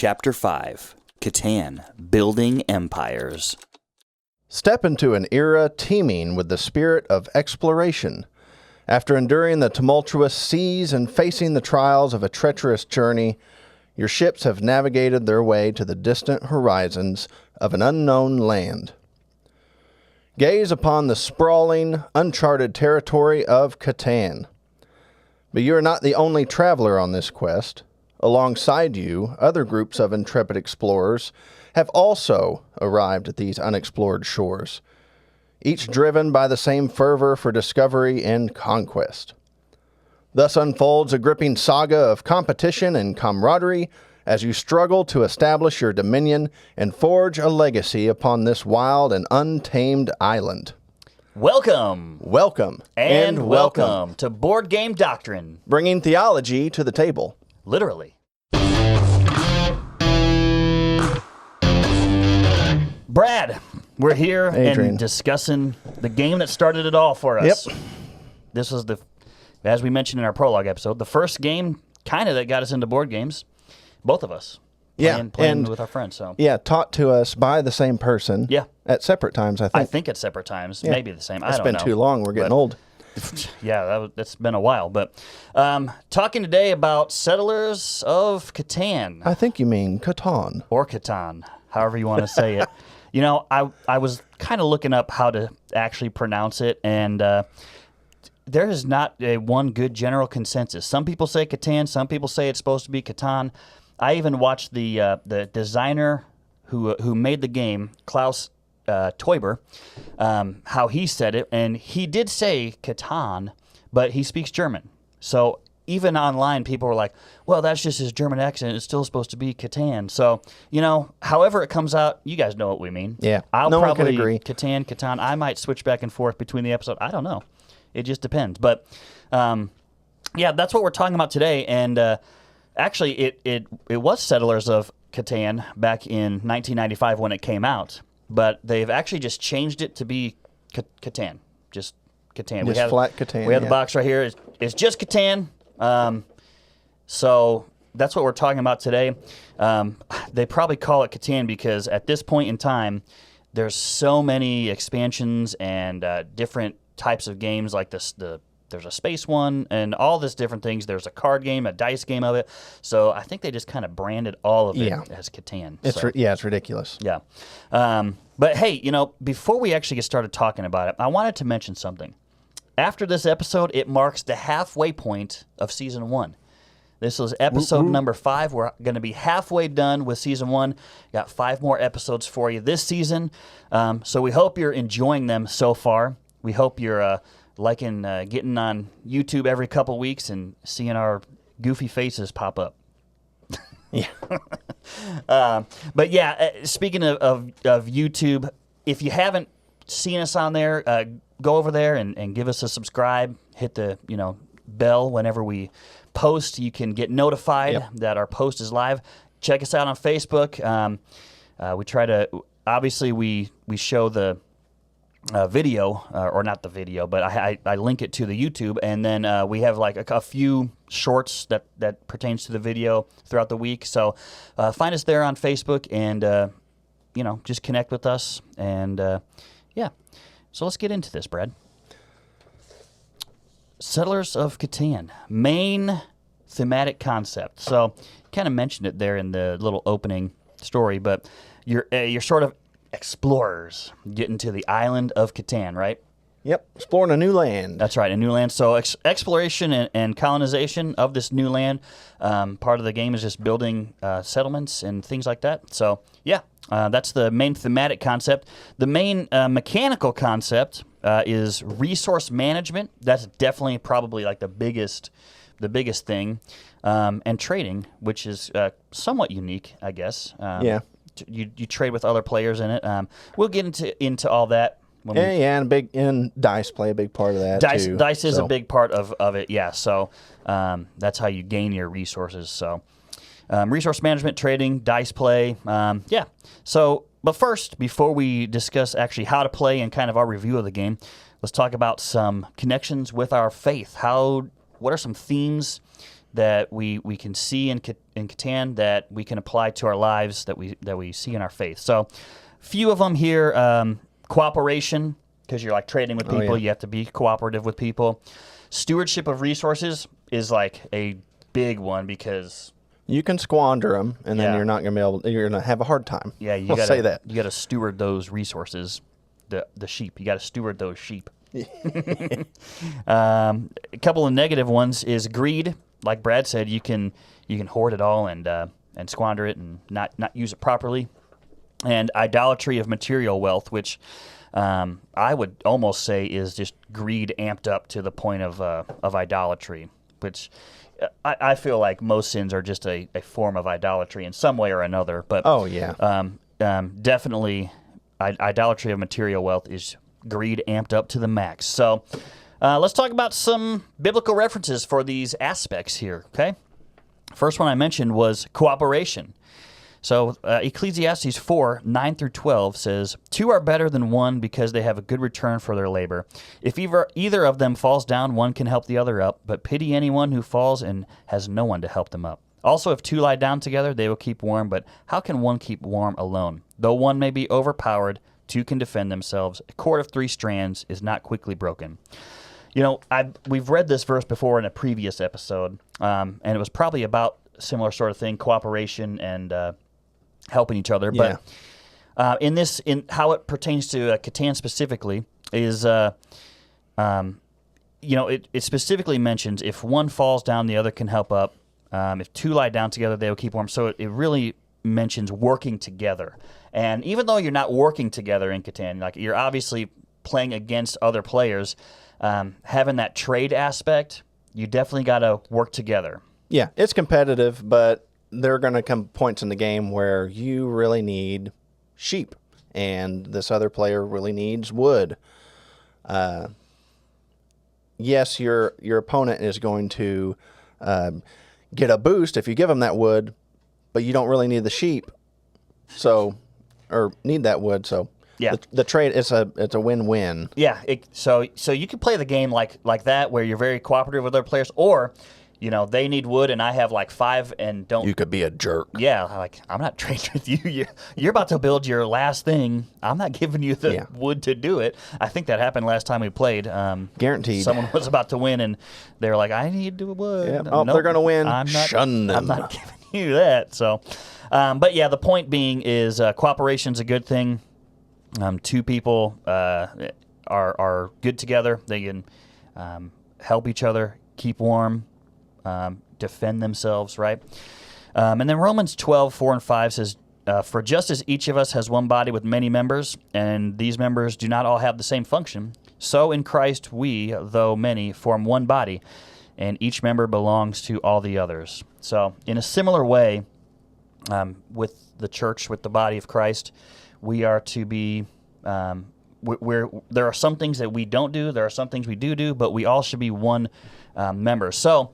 Chapter 5, Catan, Building Empires. Step into an era teeming with the spirit of exploration. After enduring the tumultuous seas and facing the trials of a treacherous journey, your ships have navigated their way to the distant horizons of an unknown land. Gaze upon the sprawling, uncharted territory of Catan. But you are not the only traveler on this quest. Alongside you, other groups of intrepid explorers have also arrived at these unexplored shores, each driven by the same fervor for discovery and conquest. Thus unfolds a gripping saga of competition and camaraderie as you struggle to establish your dominion and forge a legacy upon this wild and untamed island. Welcome And welcome to Board Game Doctrine, bringing theology to the table. literally. Brad, we're here Adrian. and discussing the game that started it all for us. Yep. This was as we mentioned in our prologue episode, the first game kind of that got us into board games. Both of us. Playing and with our friends. So taught to us by the same person. Yeah. At separate times, I think. I think at separate times, maybe the same. I It's don't been know. too long. We're getting old. Yeah, that's been a while. But talking today about Settlers of Catan. I think you mean Catan. Or Catan, however you want to say it. You know, I was kind of looking up how to actually pronounce it, and there is not one good general consensus. Some people say Catan, some people say it's supposed to be Catan. I even watched the designer who made the game, Klaus Teuber, how he said it, and he did say Catan, but he speaks German. So even online, people were like, well, that's just his German accent. It's still supposed to be Catan. So, you know, however it comes out, you guys know what we mean. Yeah, I'll no one probably can agree. Catan. I might switch back and forth between the episode. I don't know. It just depends. But, yeah, that's what we're talking about today. And actually, it was Settlers of Catan back in 1995 when it came out. But they've actually just changed it to be Catan. Just Catan. Just flat Catan, We have the yeah. box right here. It's just Catan. So that's what we're talking about today. They probably call it Catan because at this point in time, there's so many expansions and different types of games like this. There's a space one and all this different things. There's a card game, a dice game of it. So I think they just kind of branded all of it as Catan. It's ridiculous. Yeah. But hey, you know, before we actually get started talking about it, I wanted to mention something. After this episode, it marks the halfway point of Season 1. This was episode number 5. We're going to be halfway done with Season 1. Got 5 more episodes for you this season. So we hope you're enjoying them so far. We hope you're liking getting on YouTube every couple weeks and seeing our goofy faces pop up. Yeah. But yeah, speaking of YouTube, if you haven't seen us on there, go over there and give us a subscribe. Hit the bell whenever we post. You can get notified that our post is live. Check us out on Facebook. We try to obviously we show the video, or not the video, but I link it to the YouTube, and then we have like a few shorts that pertains to the video throughout the week. So find us there on Facebook, and just connect with us, and yeah. So let's get into this, Brad. Settlers of Catan, main thematic concept. So kind of mentioned it there in the little opening story, but you're sort of explorers getting to the island of Catan, right? Yep. Exploring a new land. That's right, a new land. So exploration and colonization of this new land. Part of the game is just building settlements and things like that. So yeah, that's the main thematic concept. The main mechanical concept is resource management. That's definitely probably like the biggest thing. And trading, which is somewhat unique, I guess. Yeah. You trade with other players in it. We'll get into all that. And dice play a big part of that too. Dice is a big part of it, yeah. So that's how you gain your resources. So resource management, trading, dice play, yeah. So, but first, before we discuss actually how to play and kind of our review of the game, let's talk about some connections with our faith. What are some themes that we can see in Catan that we can apply to our lives that we see in our faith. So, few of them here: cooperation, because you're like trading with people, you have to be cooperative with people. Stewardship of resources is like a big one because you can squander them, and then you're not going to be able. You're going to have a hard time. Yeah, you gotta say that. You got to steward those resources, the sheep. You got to steward those sheep. A couple of negative ones is greed. Like Brad said, you can hoard it all and squander it and not use it properly. And idolatry of material wealth, which I would almost say is just greed amped up to the point of idolatry, which I feel like most sins are just a form of idolatry in some way or another. But definitely idolatry of material wealth is greed amped up to the max. So let's talk about some biblical references for these aspects here, okay? First one I mentioned was cooperation. So Ecclesiastes 4, 9 through 12 says, 2 are better than one because they have a good return for their labor. If either of them falls down, one can help the other up, but pity anyone who falls and has no one to help them up. Also, if 2 lie down together, they will keep warm, but how can one keep warm alone? Though one may be overpowered, 2 can defend themselves. A cord of 3 strands is not quickly broken. You know, we've read this verse before in a previous episode, and it was probably about a similar sort of thing, cooperation and helping each other. But in how it pertains to Catan specifically is, it specifically mentions if one falls down, the other can help up. If 2 lie down together, they will keep warm. So it really mentions working together. And even though you're not working together in Catan, like you're obviously playing against other players, having that trade aspect, you definitely got to work together. Yeah, it's competitive, but there are going to come points in the game where you really need sheep, and this other player really needs wood. Yes, your opponent is going to get a boost if you give them that wood, but you don't really need the sheep, or need that wood. So yeah, the trade it's a win-win. Yeah, so you can play the game like that, where you're very cooperative with other players, or they need wood and I have like 5 and don't. You could be a jerk. Yeah, like I'm not trading with you. You're about to build your last thing. I'm not giving you the wood to do it. I think that happened last time we played. Guaranteed. Someone was about to win and they were like, I need the wood. Yeah. Oh, nope, they're going to win. Shun them. I'm not giving you that. So, but yeah, the point being is cooperation's a good thing. 2 people are good together. They can help each other, keep warm. Defend themselves, right? And then Romans 12, 4 and 5 says, for just as each of us has one body with many members, and these members do not all have the same function, so in Christ we, though many, form one body, and each member belongs to all the others. So in a similar way, with the church, with the body of Christ, we are to be... there are some things that we don't do, there are some things we do, but we all should be one member. So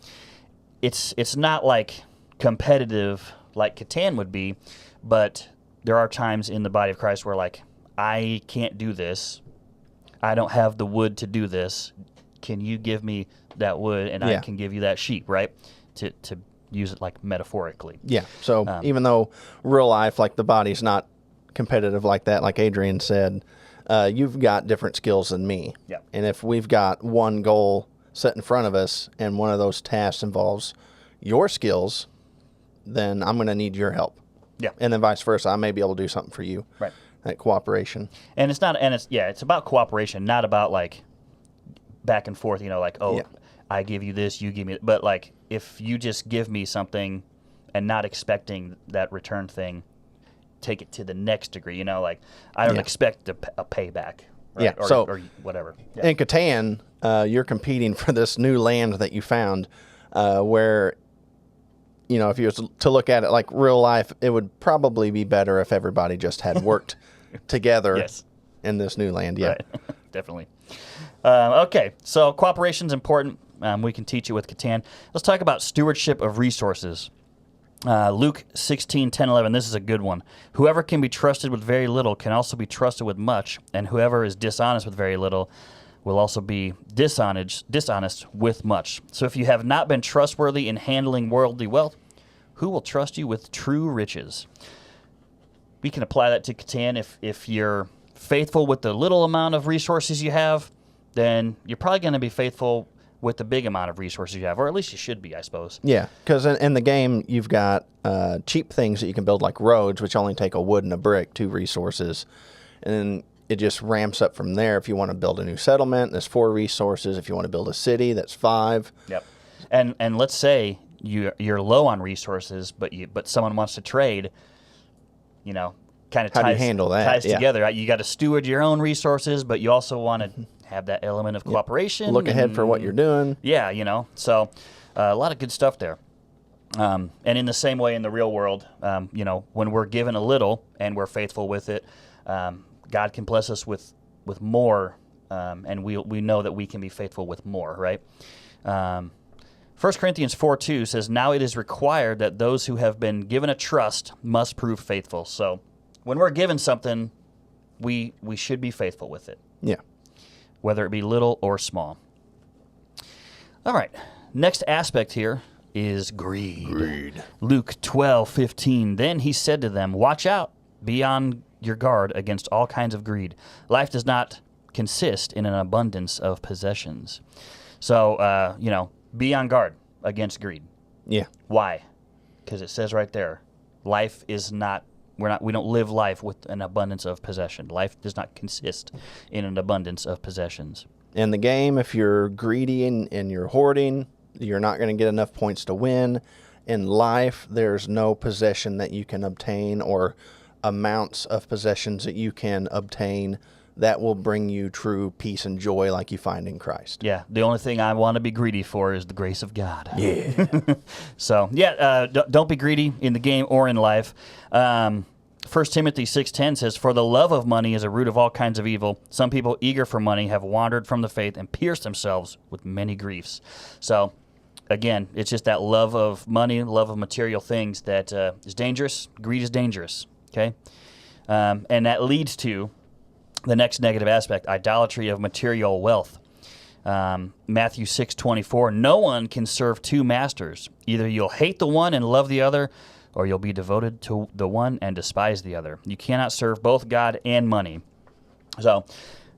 it's not like competitive like Catan would be, but there are times in the body of Christ where like, I can't do this. I don't have the wood to do this. Can you give me that wood and I can give you that sheep, right? To use it like metaphorically. Yeah. So even though real life, like the body's not competitive like that, like Adrian said, you've got different skills than me. Yeah. And if we've got one goal set in front of us and one of those tasks involves your skills, then I'm going to need your help. Yeah. And then vice versa. I may be able to do something for you. Right. That cooperation. And it's about cooperation, not about like back and forth, I give you this, you give me, but like if you just give me something and not expecting that return thing, take it to the next degree, like I don't expect a payback. Right? Yeah. Or whatever. Yeah. In Catan, you're competing for this new land that you found, where, if you were to look at it like real life, it would probably be better if everybody just had worked together in this new land. Yeah, right. Definitely. Okay, so cooperation's important. We can teach it with Catan. Let's talk about stewardship of resources. Luke 16, 10, 11, this is a good one. Whoever can be trusted with very little can also be trusted with much, and whoever is dishonest with very little will also be dishonest with much. So if you have not been trustworthy in handling worldly wealth, who will trust you with true riches? We can apply that to Catan. If you're faithful with the little amount of resources you have, then you're probably going to be faithful with the big amount of resources you have, or at least you should be, I suppose. Yeah, because in the game, you've got cheap things that you can build, like roads, which only take a wood and a brick, 2 resources. And then it just ramps up from there. If you want to build a new settlement, there's 4 resources. If you want to build a city, that's 5. Yep. And let's say you're low on resources, but someone wants to trade, kind of How do you handle that? ties together. You got to steward your own resources, but you also want to have that element of cooperation. Look ahead for what you're doing. Yeah, so a lot of good stuff there. And in the same way in the real world, when we're given a little and we're faithful with it, God can bless us with more, and we know that we can be faithful with more, right? 1 Corinthians 4:2 says, "Now it is required that those who have been given a trust must prove faithful." So when we're given something, we should be faithful with it. Yeah. Whether it be little or small. All right. Next aspect here is greed. Luke 12:15. Then he said to them, "Watch out, be on your guard against all kinds of greed. Life does not consist in an abundance of possessions." So, be on guard against greed. Yeah. Why? Because it says right there, life is not. We don't live life with an abundance of possession. Life does not consist in an abundance of possessions. In the game, if you're greedy and you're hoarding, you're not going to get enough points to win. In life, there's no possession that you can obtain or amounts of possessions that you can obtain that will bring you true peace and joy like you find in Christ. Yeah, the only thing I want to be greedy for is the grace of God. Yeah. So, don't be greedy in the game or in life. 1 Timothy 6:10 says, "For the love of money is a root of all kinds of evil. Some people eager for money have wandered from the faith and pierced themselves with many griefs." So, again, it's just that love of money, love of material things that is dangerous. Greed is dangerous, okay? And that leads to the next negative aspect, idolatry of material wealth. Matthew 6:24, "No one can serve 2 masters. Either you'll hate the one and love the other, or you'll be devoted to the one and despise the other. You cannot serve both God and money." So,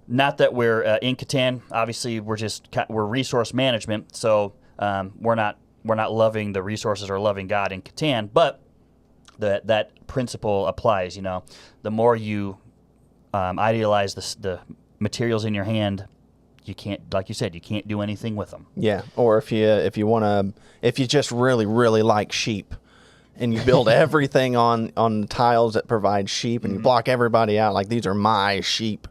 not that we're in Catan. Obviously, we're resource management. So we're not loving the resources or loving God in Catan. But that principle applies. The more you idealize the materials in your hand, you can't, like you said, you can't do anything with them. Yeah. Or if you just really, really like sheep, and you build everything on tiles that provide sheep, and you block everybody out, like these are my sheep,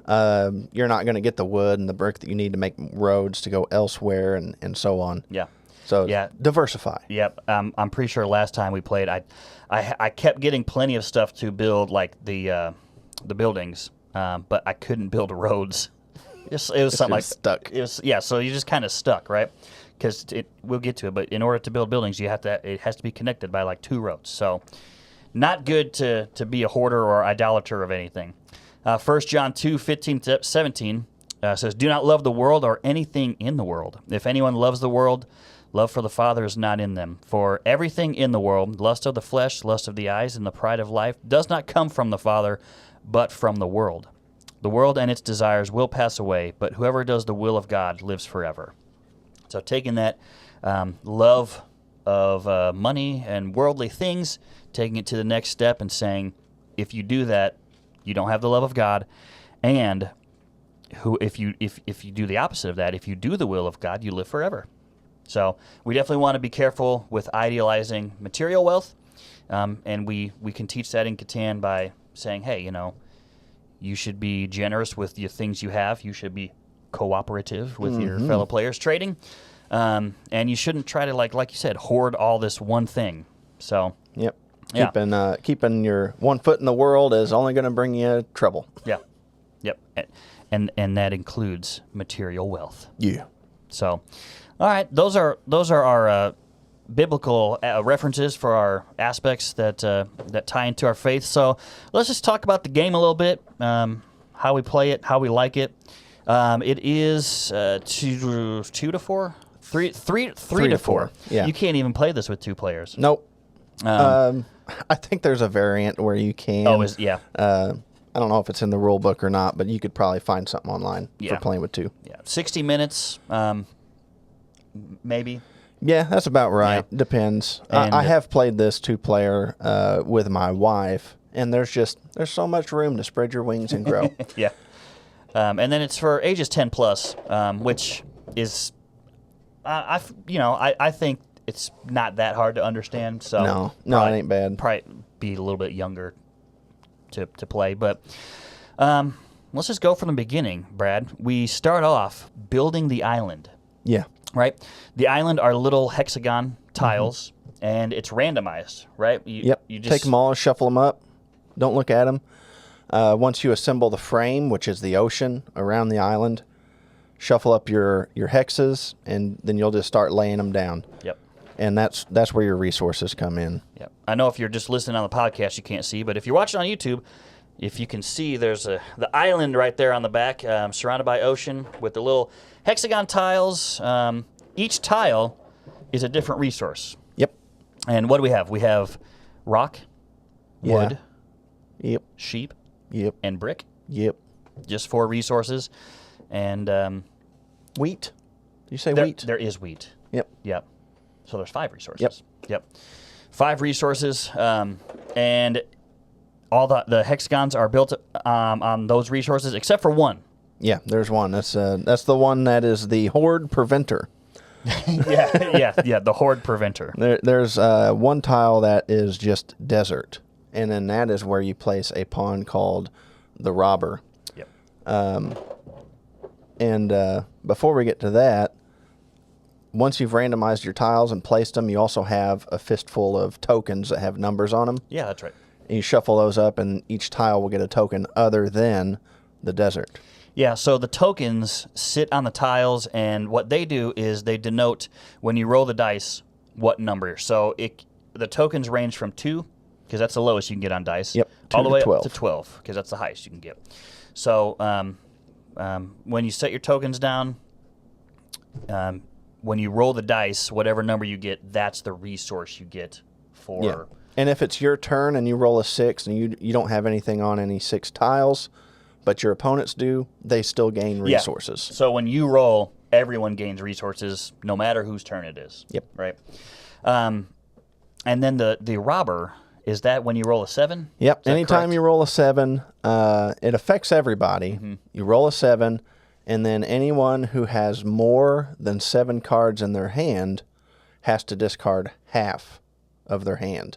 you're not going to get the wood and the brick that you need to make roads to go elsewhere, and so on. Yeah. So diversify. Yep. I'm pretty sure last time we played, I kept getting plenty of stuff to build, like the buildings, but I couldn't build roads. It was something like stuck. So you're just kind of stuck, right? Because we'll get to it, but in order to build buildings, it has to be connected by like 2 roads. So not good to be a hoarder or idolater of anything. 1 John 2:15-17 says, "Do not love the world or anything in the world. If anyone loves the world, love for the Father is not in them. For everything in the world, lust of the flesh, lust of the eyes, and the pride of life, does not come from the Father, but from the world. The world and its desires will pass away, but whoever does the will of God lives forever." So taking that love of money and worldly things, taking it to the next step and saying, if you do that, you don't have the love of God, and if you do the opposite of that, if you do the will of God, you live forever. So we definitely want to be careful with idealizing material wealth, and we can teach that in Catan by saying, hey, you should be generous with the things you have. You should be cooperative with your fellow players trading, and you shouldn't try to, like you said, hoard all this one thing. So Yep. Yeah. Keeping your one foot in the world is only going to bring you trouble. Yeah. Yep. And that includes material wealth. Yeah. So, all right, those are our biblical references for our aspects that tie into our faith. So let's just talk about the game a little bit, how we play it, how we like it. It is 2 to 4, three to 4. Yeah. You can't even play this with 2 players. Nope. I think there's a variant where you can. Yeah. I don't know if it's in the rule book or not, but you could probably find something online for playing with 2. Yeah, 60 minutes, maybe. Yeah, that's about right. Yeah. Depends. And I have played this 2-player with my wife, and there's so much room to spread your wings and grow. Yeah. And then it's for ages 10 plus, which is, I think it's not that hard to understand. So no, it ain't bad. Probably be a little bit younger to play, but let's just go from the beginning, Brad. We start off building the island. Yeah. Right? The island are little hexagon tiles, and it's randomized, right? You just take them all, shuffle them up. Don't look at them. Once you assemble the frame, which is the ocean around the island, shuffle up your hexes, and then you'll just start laying them down. Yep. And that's where your resources come in. Yep. I know if you're just listening on the podcast, you can't see, but if you're watching on YouTube, if you can see, there's the island right there on the back, surrounded by ocean with the little hexagon tiles. Each tile is a different resource. Yep. And what do we have? We have rock, wood, Yep. sheep, Yep. and brick. Yep. Just 4 resources. And Wheat. Did you say there, wheat? there is wheat. Yep. Yep. So there's 5 resources. Yep. 5 resources. And all the hexagons are built on those resources except for one. Yeah, there's one. That's the one that is the horde preventer. Yeah, the horde preventer. There's one tile that is just desert, and then that is where you place a pawn called the robber. Yep. And before we get to that, once you've randomized your tiles and placed them, you also have a fistful of tokens that have numbers on them. Yeah, that's right. And you shuffle those up, and each tile will get a token other than the desert. Yeah, so the tokens sit on the tiles, and what they do is they denote, when you roll the dice, what number. So the tokens range from 2, because that's the lowest you can get on dice, Yep, all the way 12. up to 12, because that's the highest you can get. So when you set your tokens down, when you roll the dice, whatever number you get, that's the resource you get for... Yeah. And if it's your turn and you roll a 6 and you don't have anything on any 6 tiles, but your opponents do, they still gain resources. Yeah. So when you roll, everyone gains resources, no matter whose turn it is. Yep. Right. And then the robber, is that when you roll a 7? Yep. Anytime correct? you roll a 7, it affects everybody. Mm-hmm. You roll a 7, and then anyone who has more than 7 cards in their hand has to discard half of their hand.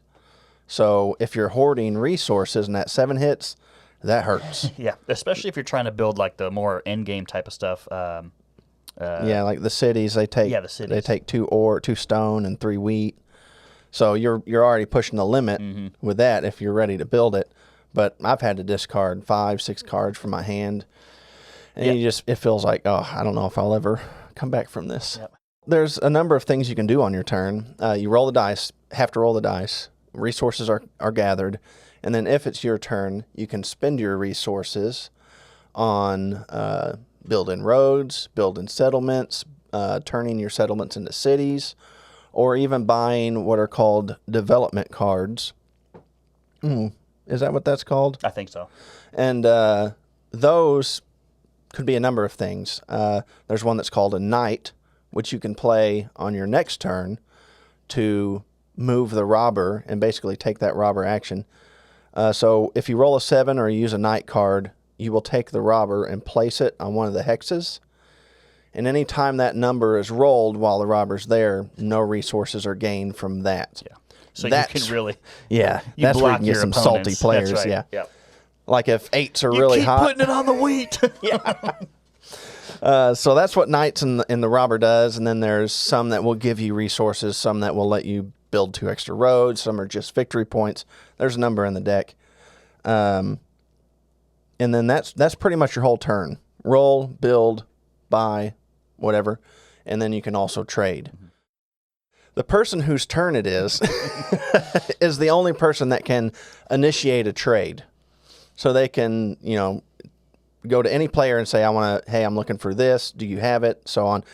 So if you're hoarding resources and that 7 hits, that hurts. Yeah, especially if you're trying to build like the more end game type of stuff. Yeah, like the cities, they take they take 2 stone and 3 wheat. So you're already pushing the limit with that if you're ready to build it. But I've had to discard 5, 6 cards from my hand, and it feels like, oh, I don't know if I'll ever come back from this. Yep. There's a number of things you can do on your turn. You roll the dice, have to roll the dice. Resources are gathered. And then if it's your turn, you can spend your resources on building roads, building settlements, turning your settlements into cities, or even buying what are called development cards. Is that what that's called? I think so. And those could be a number of things. There's one that's called a knight, which you can play on your next turn to move the robber and basically take that robber action. So if you roll a 7 or you use a knight card, you will take the robber and place it on one of the hexes. And any time that number is rolled while the robber's there, no resources are gained from that. Yeah. So you can really... Yeah, you that's where you block can get your some opponents. salty players. That's right. Yeah. Yep. Like if 8s are really hot. Putting it on the wheat. So that's what knights in the robber does. And then there's some that will give you resources, some that will let you build 2 extra roads, some are just victory points. There's a number in the deck. And then that's pretty much your whole turn. Roll, build, buy, whatever. And then you can also trade. The person whose turn it is is the only person that can initiate a trade. So they can, go to any player and say, hey, I'm looking for this. Do you have it? So on.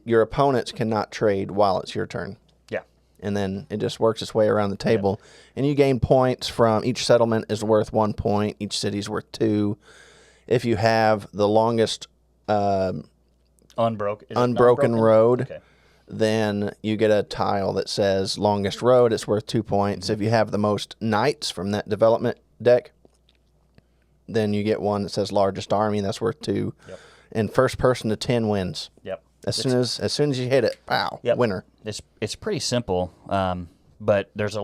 Your opponents cannot trade while it's your turn. Yeah. And then it just works its way around the table. Yep. And you gain points from each settlement is worth 1 point. Each city is worth 2. If you have the longest unbroken road, okay, then you get a tile that says longest road. It's worth 2 points. Mm-hmm. If you have the most knights from that development deck, then you get one that says largest army. That's worth 2. Yep. And first person to 10 wins. Yep. As soon as you hit it, pow, yep, winner. It's pretty simple, but there's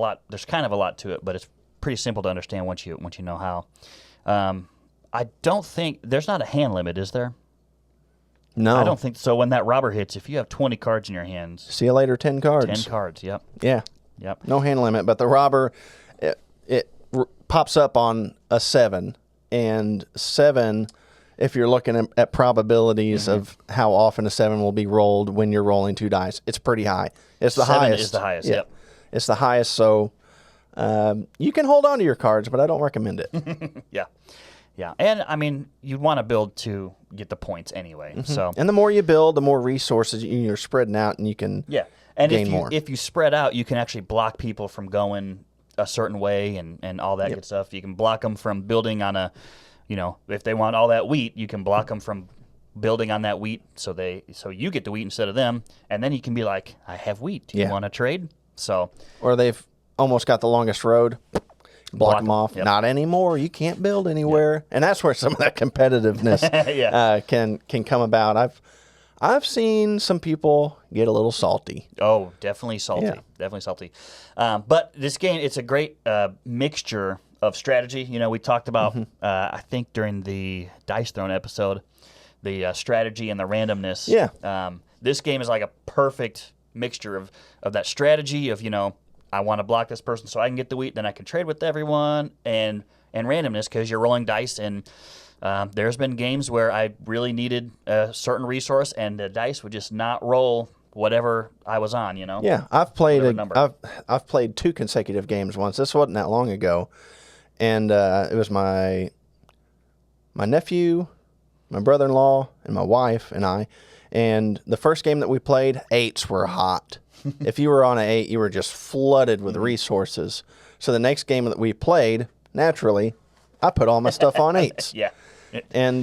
kind of a lot to it, but it's pretty simple to understand once you know how. I don't think there's not a hand limit, is there? No, I don't think so. When that robber hits, if you have 20 cards in your hands, see you later. 10 cards. 10 cards. Yep. Yeah. Yep. No hand limit, but the robber, it pops up on a 7, and 7. If you're looking at probabilities of how often a 7 will be rolled when you're rolling 2 dice, it's pretty high. It's the 7 highest. Is the highest. Yeah. Yep. It's the highest. So you can hold on to your cards, but I don't recommend it. Yeah. Yeah. And I mean, you'd want to build to get the points anyway. Mm-hmm. So, and the more you build, the more resources you're spreading out, and you can gain more. If you spread out, you can actually block people from going a certain way and all that good stuff. You can block them from building on a. If they want all that wheat, you can block them from building on that wheat, so you get the wheat instead of them, and then you can be like, I have wheat. Do you want to trade? So, or they've almost got the longest road, block them off. Yep. Not anymore. You can't build anywhere, and that's where some of that competitiveness can come about. I've seen some people get a little salty. Oh, definitely salty. Yeah. Definitely salty. But this game, it's a great mixture of strategy. We talked about, I think during the Dice Throne episode, the strategy and the randomness. Yeah. This game is like a perfect mixture of that strategy of, I want to block this person so I can get the wheat, then I can trade with everyone, and randomness because you're rolling dice. And there's been games where I really needed a certain resource and the dice would just not roll whatever I was on, Yeah, I've played 2 consecutive games once. This wasn't that long ago. And it was my nephew, my brother-in-law, and my wife and I. And the first game that we played, 8s were hot. If you were on an 8, you were just flooded with resources. So the next game that we played, naturally, I put all my stuff on 8s. Yeah. And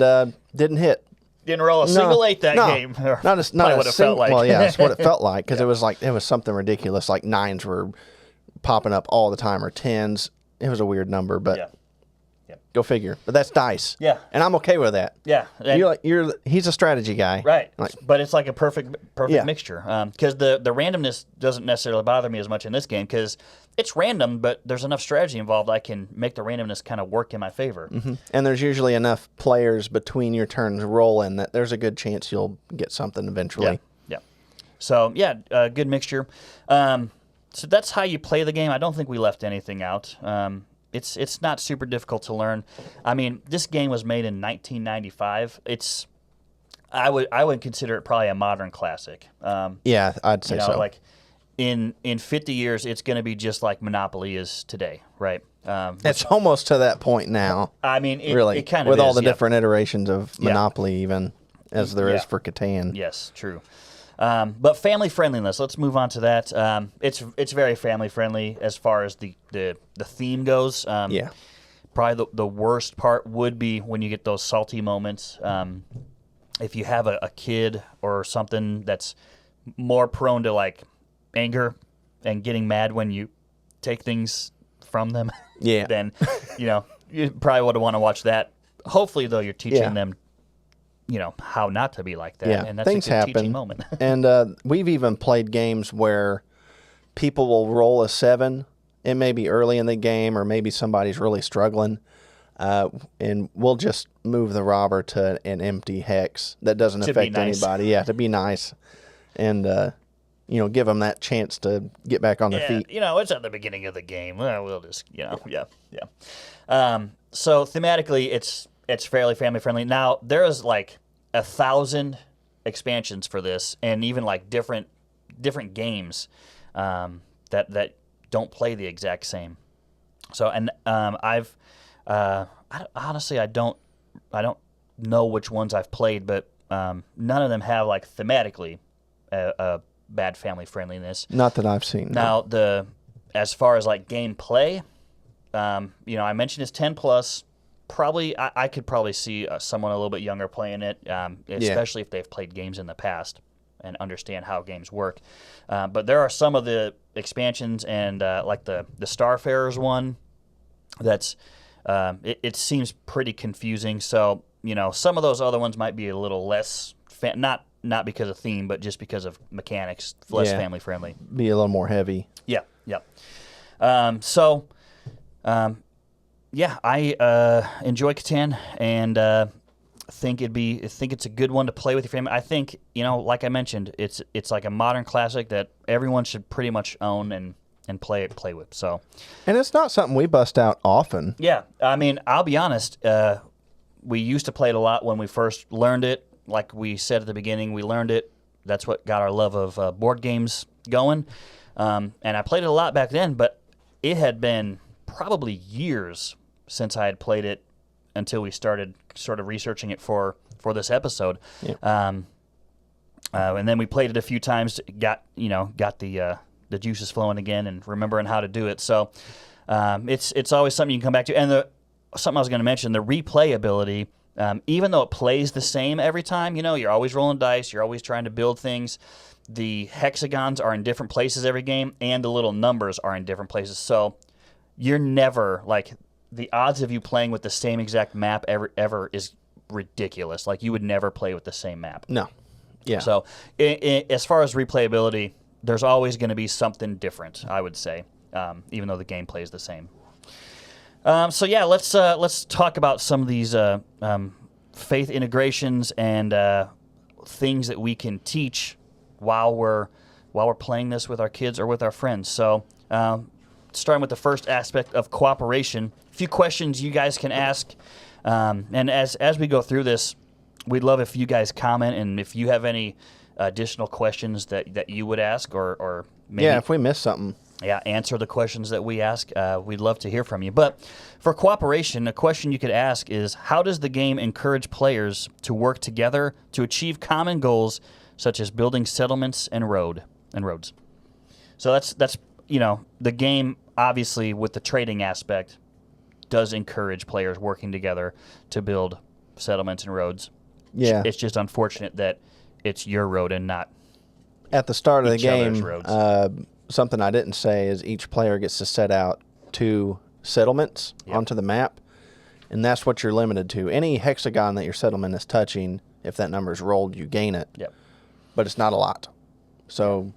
didn't hit. Didn't roll a single 8 that game. Not what it felt like. Well, yeah, that's what it felt like because it was something ridiculous. Like 9s were popping up all the time or 10s. It was a weird number, but go figure. But that's dice. Yeah. And I'm okay with that. Yeah. He's a strategy guy. Right. But it's like a perfect mixture. Because the randomness doesn't necessarily bother me as much in this game because it's random, but there's enough strategy involved I can make the randomness kind of work in my favor. Mm-hmm. And there's usually enough players between your turns rolling that there's a good chance you'll get something eventually. Yeah. So, good mixture. So that's how you play the game. I don't think we left anything out. It's not super difficult to learn. I mean, this game was made in 1995. I would consider it probably a modern classic. Yeah, I'd say so. Like in 50 years, it's going to be just like Monopoly is today, right? It's almost to that point now. I mean, it kind of with all the different iterations of Monopoly, even as there is for Catan. Yes, true. But family friendliness. Let's move on to that. It's very family friendly as far as the theme goes. Probably the worst part would be when you get those salty moments. If you have a kid or something that's more prone to like anger and getting mad when you take things from them, then you probably would want to watch that. Hopefully, though, you're teaching them. How not to be like that. Yeah, and that's things a good happen. teaching moment. And we've even played games where people will roll a 7. It may be early in the game or maybe somebody's really struggling. And we'll just move the robber to an empty hex that doesn't affect anybody. Yeah, to be nice. And, give them that chance to get back on their feet. It's at the beginning of the game. We'll just, So thematically, it's fairly family friendly. Now there is like 1,000 expansions for this, and even like different games that don't play the exact same. So, and honestly, I don't know which ones I've played, but none of them have like thematically a bad family friendliness. Not that I've seen. Now as far as like gameplay, I mentioned it's 10 plus. Probably I could probably see someone a little bit younger playing it, especially if they've played games in the past and understand how games work. But there are some of the expansions and like the Starfarers one that's it seems pretty confusing. So some of those other ones might be a little less not because of theme, but just because of mechanics, less family friendly. Be a little more heavy. Yeah. I enjoy Catan and think it's a good one to play with your family. I think like I mentioned, it's like a modern classic that everyone should pretty much own and play with. So, and it's not something we bust out often. Yeah, I mean, I'll be honest. We used to play it a lot when we first learned it. Like we said at the beginning, we learned it. That's what got our love of board games going. And I played it a lot back then, but it had been probably years since I had played it until we started sort of researching it for this episode. Yep. And then we played it a few times, got the juices flowing again and remembering how to do it. So it's always something you can come back to. And something I was going to mention, the replayability, even though it plays the same every time, you're always rolling dice, you're always trying to build things. The hexagons are in different places every game, and the little numbers are in different places. So you're never, like, the odds of you playing with the same exact map ever is ridiculous. Like, you would never play with the same map. No. Yeah. So as far as replayability, there's always going to be something different, I would say, even though the gameplay is the same. Let's talk about some of these faith integrations and things that we can teach while we're playing this with our kids or with our friends. So, starting with the first aspect of cooperation, a few questions you guys can ask, and as we go through this, we'd love if you guys comment and if you have any additional questions that you would ask or maybe if we miss something. Yeah, answer the questions that we ask. We'd love to hear from you. But for cooperation, a question you could ask is, how does the game encourage players to work together to achieve common goals, such as building settlements and roads? So that's the game, obviously, with the trading aspect, does encourage players working together to build settlements and roads. Yeah. It's just unfortunate that it's your road and not at the start of the each other's game. Roads. Something I didn't say is each player gets to set out 2 settlements onto the map, and that's what you're limited to. Any hexagon that your settlement is touching, if that number is rolled, you gain it. Yep. But it's not a lot. So,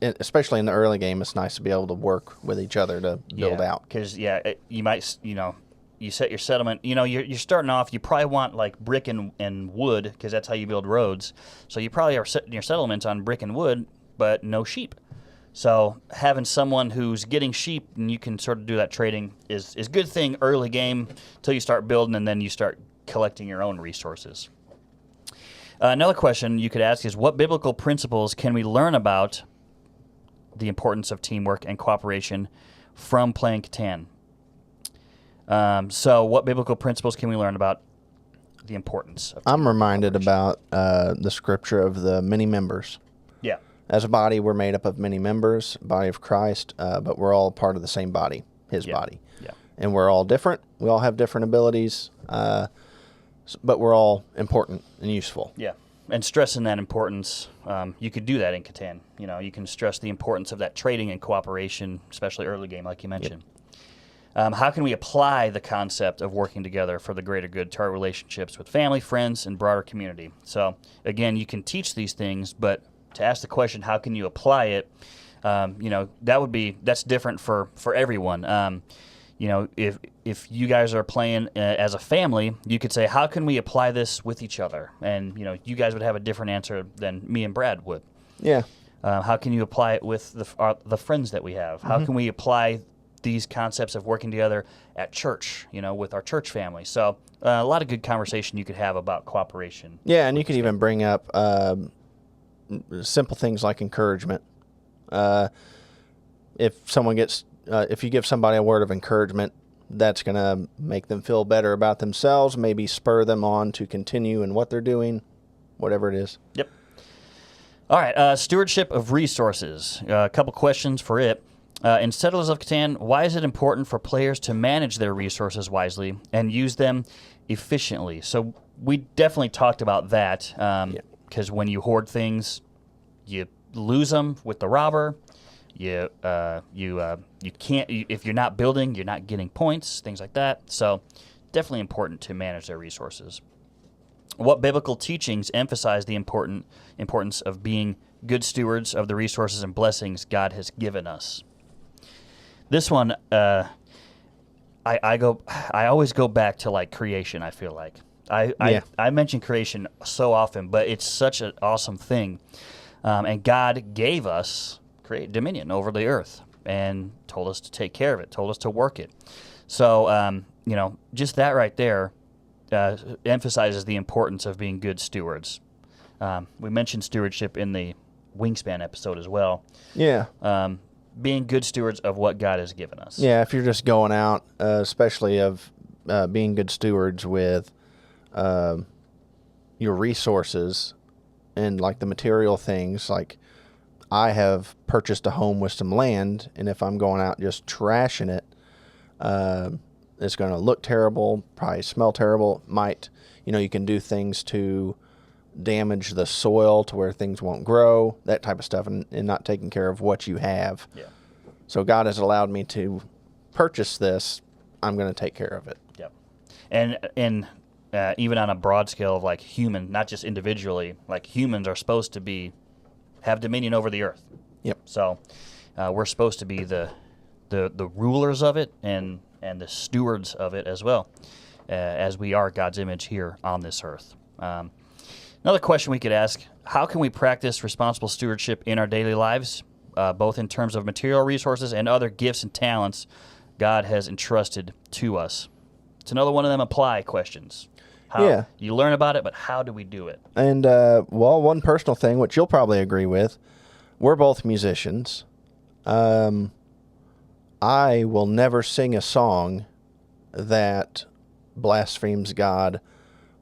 especially in the early game, it's nice to be able to work with each other to build out. Because, you might, you set your settlement. You're starting off, you probably want like brick and wood, because that's how you build roads. So you probably are setting your settlements on brick and wood, but no sheep. So having someone who's getting sheep and you can sort of do that trading is a good thing early game until you start building and then you start collecting your own resources. Another question you could ask is, what biblical principles can we learn about the importance of teamwork and cooperation from playing Catan? So what biblical principles can we learn about the importance of teamwork? I'm reminded about the scripture of the many members. Yeah. As a body, we're made up of many members, body of Christ, but we're all part of the same body, his body. Yeah. And we're all different. We all have different abilities, but we're all important and useful. Yeah. And stressing that importance, you could do that in Catan. You can stress the importance of that trading and cooperation, especially early game, like you mentioned. Yep. How can we apply the concept of working together for the greater good to our relationships with family, friends, and broader community? So, again, you can teach these things, but to ask the question, how can you apply it? That's different for everyone. If you guys are playing as a family, you could say, how can we apply this with each other? And you guys would have a different answer than me and Brad would. Yeah. How can you apply it with the friends that we have? How can we apply these concepts of working together at church? With our church family. So a lot of good conversation you could have about cooperation. Yeah, and you could even bring up simple things like encouragement. If you give somebody a word of encouragement, that's going to make them feel better about themselves, maybe spur them on to continue in what they're doing, whatever it is. Yep. All right, stewardship of resources. A couple questions for it. In Settlers of Catan, why is it important for players to manage their resources wisely and use them efficiently? So we definitely talked about that, because when you hoard things, you lose them with the robber. You can't, if you're not building, you're not getting points, things like that. So definitely important to manage their resources. What biblical teachings emphasize the importance of being good stewards of the resources and blessings God has given us? This one, I always go back to like creation. I feel like I mention creation so often, but it's such an awesome thing, and God gave us dominion over the earth and told us to take care of it, told us to work it. So just that right there emphasizes the importance of being good stewards. We mentioned stewardship in the Wingspan episode as well. Yeah. Being good stewards of what God has given us. Yeah, if you're just going out, especially of being good stewards with your resources and like the material things, like I have purchased a home with some land, and if I'm going out just trashing it, it's going to look terrible, probably smell terrible. You can do things to damage the soil to where things won't grow, that type of stuff, and not taking care of what you have. Yeah. So God has allowed me to purchase this. I'm going to take care of it. Yep. And even on a broad scale of like human, not just individually, like humans are supposed to have dominion over the earth. Yep. So we're supposed to be the rulers of it and the stewards of it as well, as we are God's image here on this earth. Another question we could ask, how can we practice responsible stewardship in our daily lives, both in terms of material resources and other gifts and talents God has entrusted to us? It's another one of them apply questions. You learn about it, but how do we do it? And, one personal thing, which you'll probably agree with, we're both musicians. I will never sing a song that blasphemes God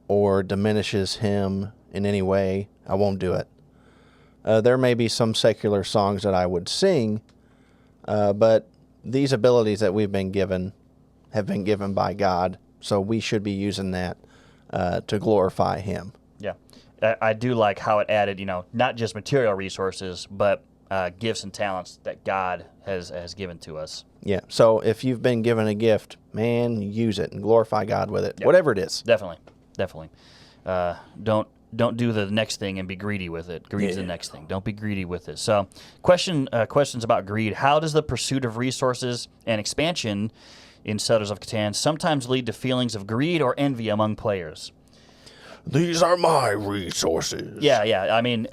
or diminishes Him in any way. I won't do it. There may be some secular songs that I would sing, but these abilities that we've been given have been given by God, so we should be using that to glorify Him. Yeah. I do like how it added, not just material resources, but gifts and talents that God has given to us. Yeah. So if you've been given a gift, man, use it and glorify God with it, Yep. whatever it is. Definitely. Don't do the next thing and be greedy with it. Greed's the next thing. Don't be greedy with it. So, questions about greed. How does the pursuit of resources and expansion in Settlers of Catan sometimes lead to feelings of greed or envy among players? These are my resources. Yeah. I mean,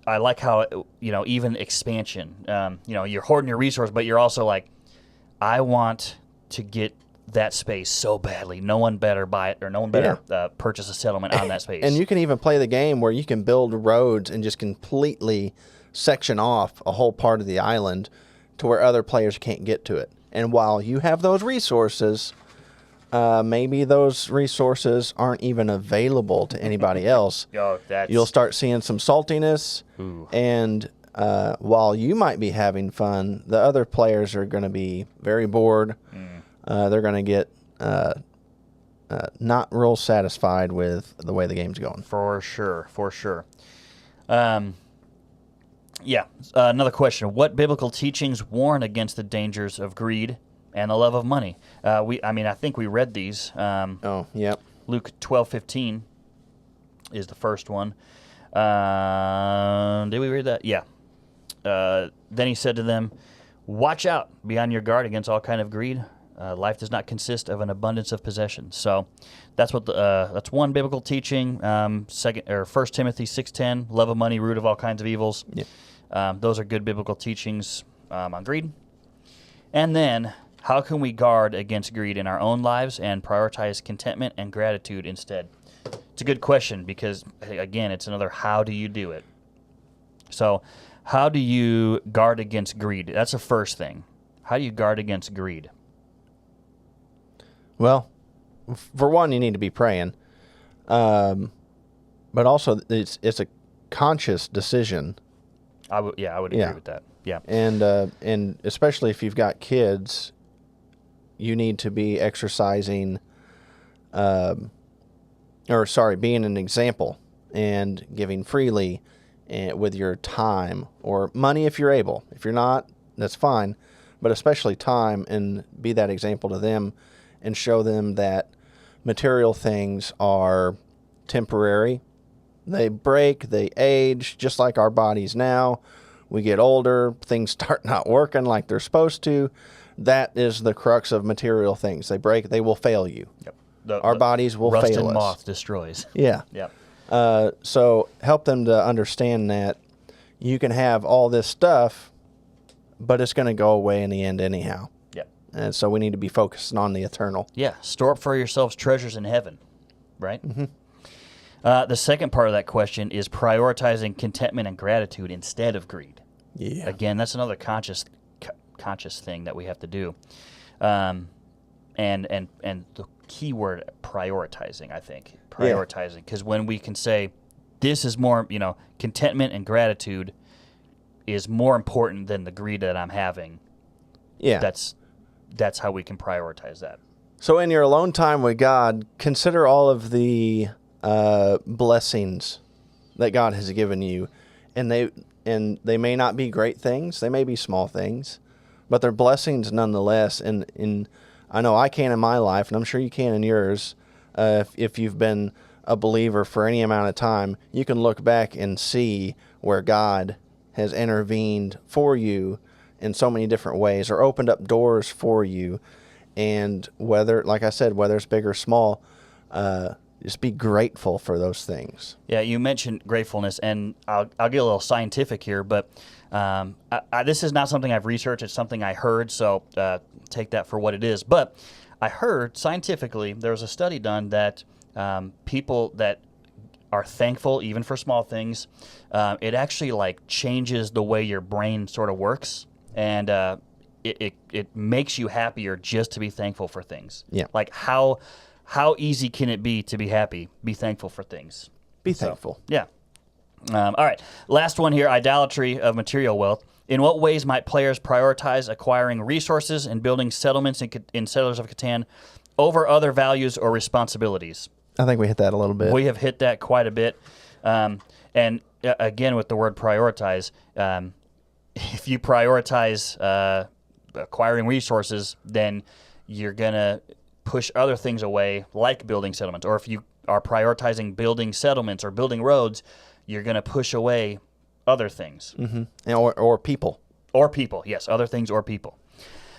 I like how, even expansion, you're hoarding your resource, but you're also like, I want to get that space so badly. No one better buy it, or no one better purchase a settlement on that space. And you can even play the game where you can build roads and just completely section off a whole part of the island to where other players can't get to it. And while you have those resources, maybe those resources aren't even available to anybody else. You'll start seeing some saltiness. Ooh. And while you might be having fun, the other players are going to be very bored. They're going to get not real satisfied with the way the game's going. For sure. Another question. What biblical teachings warn against the dangers of greed and the love of money? I think we read these. Luke 12:15 is the first one. Did we read that? Yeah. Then he said to them, watch out, be on your guard against all kind of greed. Life does not consist of an abundance of possessions. So that's that's one biblical teaching. 1 Timothy 6:10, love of money, root of all kinds of evils. Yeah. Those are good biblical teachings on greed. And then, how can we guard against greed in our own lives and prioritize contentment and gratitude instead? It's a good question because, again, it's another how do you do it? So how do you guard against greed? That's the first thing. How do you guard against greed? Well, for one, you need to be praying. But also, it's a conscious decision. I would agree with that. Yeah. And especially if you've got kids, you need to be exercising, being an example and giving freely and with your time or money if you're able. If you're not, that's fine. But especially time, and be that example to them and show them that material things are temporary. They break, they age, just like our bodies now. We get older, things start not working like they're supposed to. That is the crux of material things. They break, they will fail you. Yep. Our bodies will fail us. Rust and moth destroys. Yeah. Yep. So help them to understand that you can have all this stuff, but it's going to go away in the end anyhow. Yep. And so we need to be focusing on the eternal. Yeah. Store up for yourselves treasures in heaven, right? Mm-hmm. The second part of that question is prioritizing contentment and gratitude instead of greed. Yeah. Again, that's another conscious thing that we have to do. And the key word, prioritizing, I think. Prioritizing. Because when we can say, this is more, contentment and gratitude is more important than the greed that I'm having. Yeah. That's how we can prioritize that. So in your alone time with God, consider all of the blessings that God has given you, and they may not be great things, they may be small things, but they're blessings nonetheless. And I know I can in my life, and I'm sure you can in yours. If you've been a believer for any amount of time, you can look back and see where God has intervened for you in so many different ways, or opened up doors for you. And whether, like I said, whether it's big or small, just be grateful for those things. Yeah, you mentioned gratefulness, and I'll get a little scientific here, but this is not something I've researched. It's something I heard, so take that for what it is. But I heard scientifically there was a study done that people that are thankful, even for small things, it actually changes the way your brain sort of works, and it makes you happier just to be thankful for things. Yeah. Like how easy can it be to be happy? Be thankful for things. Be thankful. Yeah. All right. Last one here, idolatry of material wealth. In what ways might players prioritize acquiring resources and building settlements in Settlers of Catan over other values or responsibilities? I think we hit that a little bit. We have hit that quite a bit. And again, with the word prioritize, if you prioritize acquiring resources, then you're going to push other things away, like building settlements. Or if you are prioritizing building settlements or building roads, you're going to push away other things. Mm-hmm. Or people. Or people, yes, other things or people.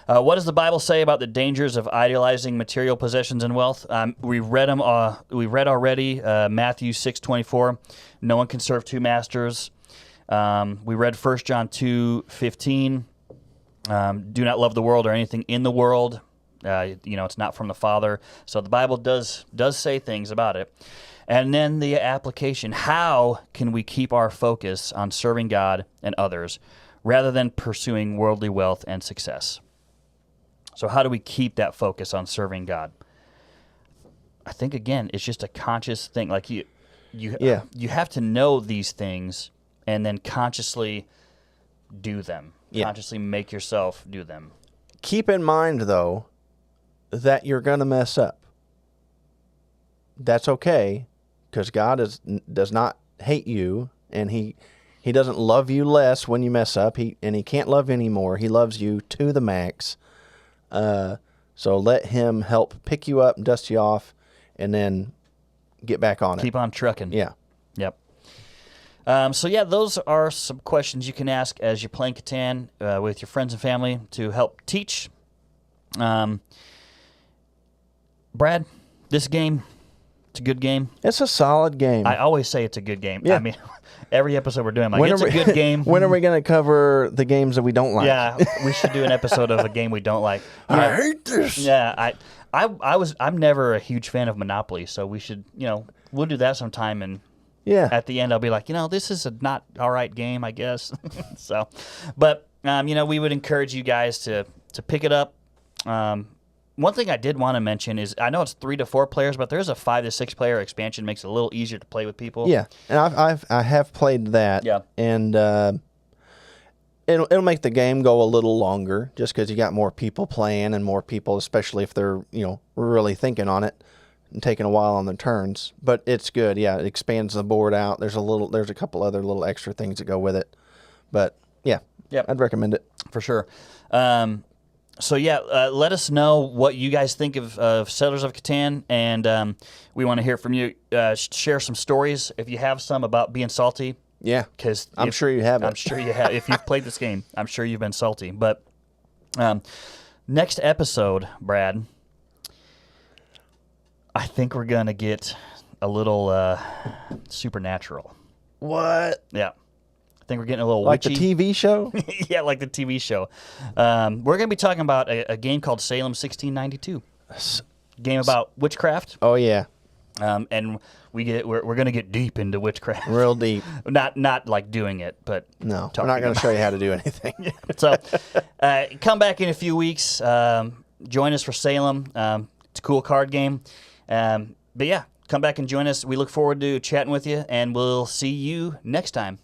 What does the Bible say about the dangers of idealizing material possessions and wealth? We read them. We read already Matthew 6:24. No one can serve two masters. We read 1 John 2:15. Do not love the world or anything in the world. It's not from the Father. So the Bible does say things about it. And then the application. How can we keep our focus on serving God and others rather than pursuing worldly wealth and success? So how do we keep that focus on serving God? I think, again, it's just a conscious thing. Like you have to know these things and then consciously do them. Yeah. Consciously make yourself do them. Keep in mind, though, that you're going to mess up. That's okay, because God does not hate you, and He doesn't love you less when you mess up. He can't love you anymore. He loves you to the max. So let Him help pick you up, dust you off, and then get back on it. Keep on trucking. Yeah. Yep. Those are some questions you can ask as you're playing Catan with your friends and family to help teach. Brad, this game, it's a good game. It's a solid game. I always say it's a good game. Yeah. I mean, every episode we're doing, I'm like, it's a good game. When are we going to cover the games that we don't like? Yeah, we should do an episode of a game we don't like. I hate this. Yeah, I'm never a huge fan of Monopoly, so we should, we'll do that sometime, and yeah, at the end I'll be like, this is a not all right game, I guess. So, but we would encourage you guys to pick it up. one thing I did want to mention is I know it's 3 to 4 players, but there's a 5 to 6 player expansion. Makes it a little easier to play with people. Yeah, and I have played that. Yeah. And it'll make the game go a little longer just because you got more people playing and more people, especially if they're really thinking on it and taking a while on their turns. But it's good. Yeah, it expands the board out. There's a couple other little extra things that go with it. But yeah, I'd recommend it for sure. Let us know what you guys think of Settlers of Catan, and we want to hear from you. Share some stories if you have some about being salty. Yeah, because I'm sure you have. I'm sure you have. If you've played this game, I'm sure you've been salty. But next episode, Brad, I think we're gonna get a little supernatural. What? Yeah. I think we're getting a little like witchy. the TV show. Yeah, like the TV show. We're going to be talking about a game called Salem 1692. Game about witchcraft. Oh yeah. And we're going to get deep into witchcraft. Real deep. Not like doing it, but no, we're not going to show you how to do anything. So come back in a few weeks. Join us for Salem. It's a cool card game. But yeah, come back and join us. We look forward to chatting with you, and we'll see you next time.